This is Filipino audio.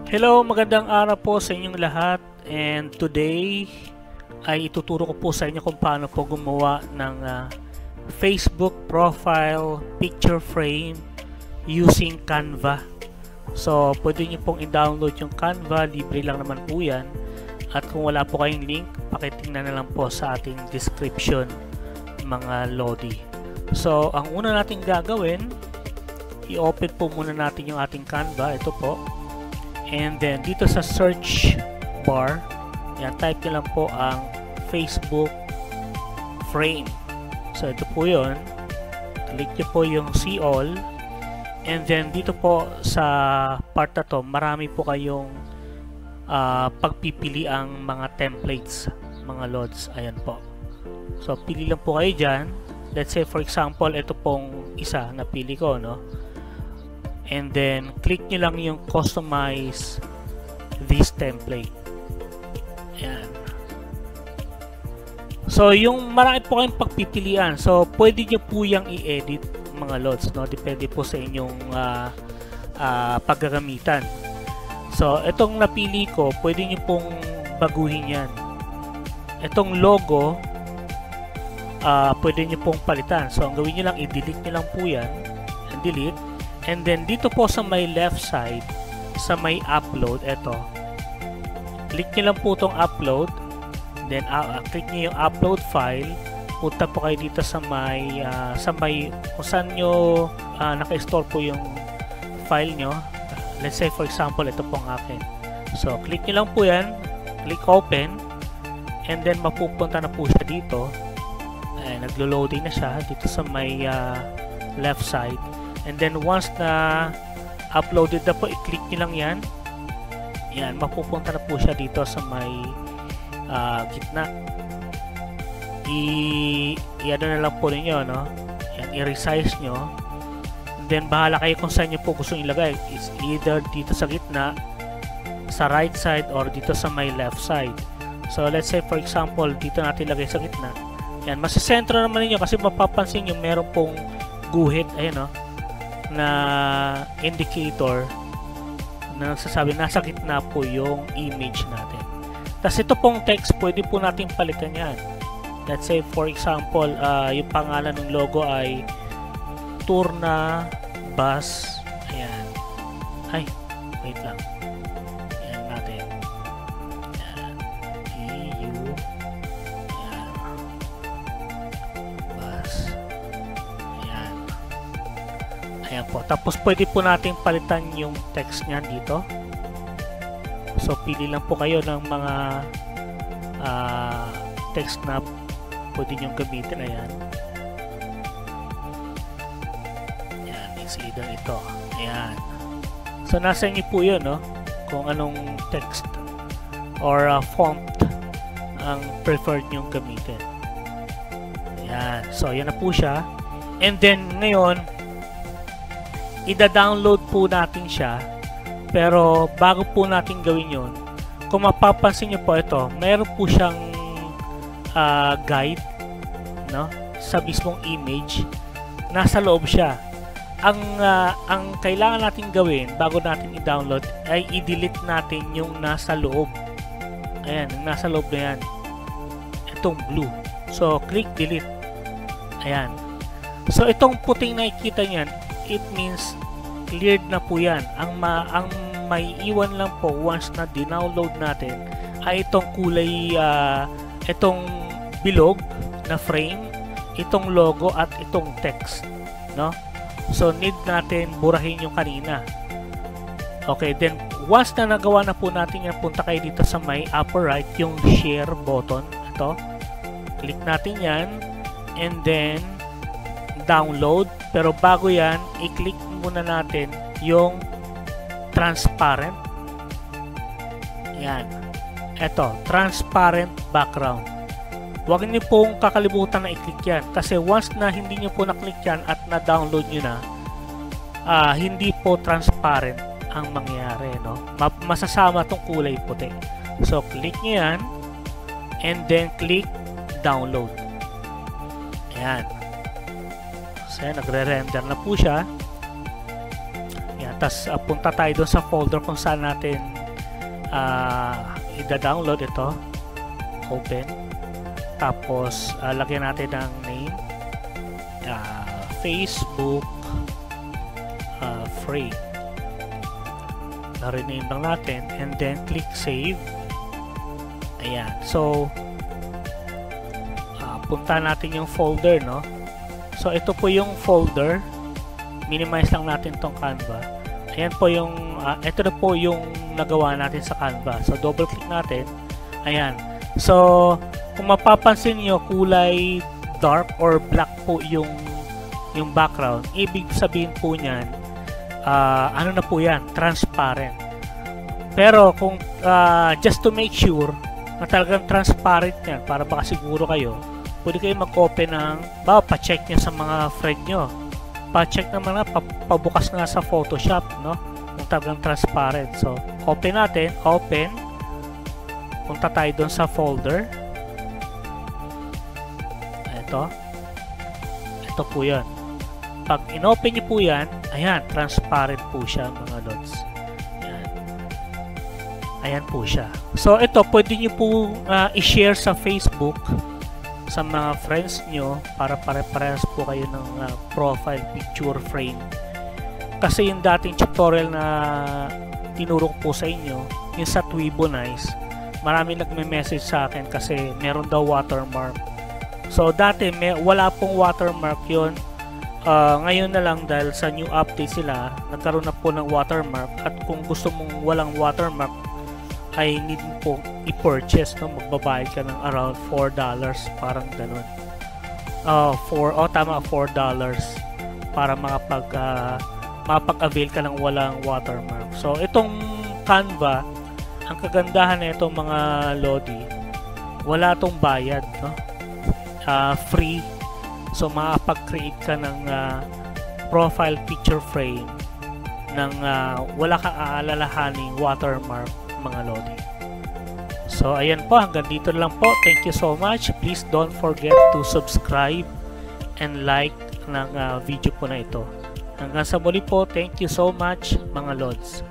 Hello, magandang araw po sa inyong lahat, and today ay ituturo ko po sa inyo kung paano po gumawa ng Facebook profile picture frame using Canva. So pwede nyo pong i-download yung Canva, libre lang naman po yan, at kung wala po kayong link, pakitingnan na lang po sa ating description mga lodi. So ang una natin gagawin, i-open po muna natin yung ating Canva. Ito po. And then dito sa search bar, yan, type nyo lang po ang Facebook frame. So ito po yun. Click nyo po yung see all. And then dito po sa part na to, marami po kayong pagpipili ang mga templates, mga loads. Ayan po. So pili lang po kayo dyan. Let's say for example, ito pong isa na pili ko, no? And then click nyo lang yung customize this template. Ayan. So yung marami po kayong pagpipilian, so pwede nyo po yung i-edit mga loads, no? Depende po sa inyong paggagamitan. So itong napili ko, pwede nyo pong baguhin yan. Itong logo, pwede nyo pong palitan. So ang gawin nyo lang, i-delete nyo lang po yan, and delete. And then dito po sa may left side, sa may upload, eto, click nyo lang po itong upload. Then click nyo yung upload file. Punta po kayo dito sa may kung saan nyo naka-store po yung file nyo. Let's say for example, ito po ang akin. So click nyo lang po yan, click open, and then mapupunta na po siya dito. Ayan, naglo-loading na siya dito sa may left side. And then once na uploaded na po, i-click nyo lang yan. Yan, mapupunta na po siya dito sa may gitna. I-ano na lang po ninyo, no? Yan, i-resize nyo. And then bahala kayo kung saan nyo po gusto ilagay. It's either dito sa gitna, sa right side, or dito sa may left side. So let's say for example, dito natin ilagay sa gitna. Yan, masisentro naman ninyo kasi mapapansin nyo meron pong guhit, ayan, no? Na indicator na nagsasabi nasa gitna po yung image natin. Tapos ito pong text, pwede po natin palitan yan. Let's say for example, yung pangalan ng logo ay Tourna Bus. Ayan. Ay, wait lang. Ayan natin. Ayan. EU. Ayan. Bus. Ayan. Ayan po. Tapos pwede po natin palitan yung text niyan dito. So pili lang po kayo ng mga text na pwede nyong gamitin. Ayan. Ayan. Is either ito. Ayan. So nasa inyo po yun, no? Kung anong text or font ang preferred nyong gamitin. Ayan. So yan na po siya. And then ngayon, ida-download po natin siya, pero bago po natin gawin yon, kung mapapansin nyo po ito, meron po siyang guide, no? Sa mismong image, nasa loob siya. Ang kailangan natin gawin bago natin i-download ay i-delete natin yung nasa loob. Ayan, yung nasa loob na yan, itong blue. So click delete. Ayan. So itong puting nakikita nyan, it means cleared na po yan. Ang may iwan lang po once na dinownload natin ay itong kulay, itong bilog na frame, itong logo at itong text, no? So need natin burahin yung kanina. Okay, then once na nagawa na po natin yan, punta kayo dito sa may upper right, yung share button. Ito, click natin yan, and then download. Pero bago yan, i-click muna natin yung transparent. Yan. Ito, transparent background. Huwag niyo pong kakalimutan na i-click yan. Kasi once na hindi niyo po na-click yan at na-download nyo na, hindi po transparent ang mangyayari, no? Masasama tong kulay puti. So, click nyo yan, and then click download. Ayan. So, nagre-render na po siya. Ayan. tas punta tayo doon sa folder kung saan natin i-download ito. Open. Tapos lagyan natin ng name, Facebook frame. Na-rename lang natin and then click save. Ayan. So punta natin yung folder, no? So ito po yung folder. Minimize lang natin tong Canva. Ayan po yung ito na po yung nagawa natin sa Canva. So double click natin. Ayan. So kung mapapansin niyo, kulay dark or black po yung background. Ibig sabihin po niyan, ano na po yan? Transparent. Pero kung just to make sure na talagang transparent yan, para baka siguro kayo, pwede kayo mag-open ng, pa-check nyo sa mga friend nyo. Pa-check naman na, pabukas nga sa Photoshop, no? Kung talagang transparent. So, open natin, open. Punta tayo doon sa folder. Ito po yan. Pag in-open nyo po yan, ayan, transparent po siya, mga lods. Ayan po siya. So, ito, pwede nyo po i-share sa Facebook sa mga friends nyo para pare-parehas po kayo ng profile picture frame. Kasi yung dating tutorial na tinuro ko po sa inyo, yung sa Twibonize, marami nagme-message sa akin kasi meron daw watermark. So, dati wala pong watermark yun. Ngayon na lang dahil sa new update sila, nagkaroon na po ng watermark. At kung gusto mong walang watermark, ay need mo po i-purchase, no? Magbabayad ka ng around $4, parang ganun. Tama, $4 para makapag-avail ka ng walang watermark. So itong Canva, ang kagandahan na itong mga Lodi, wala tong bayad, no? Free. So makapag-create ka ng profile picture frame ng wala kang aalalahaning watermark, mga Lodi. So ayan po, hanggang dito lang po. Thank you so much. Please don't forget to subscribe and like ng video po na ito. Hanggang sa muli po, thank you so much, mga Lods.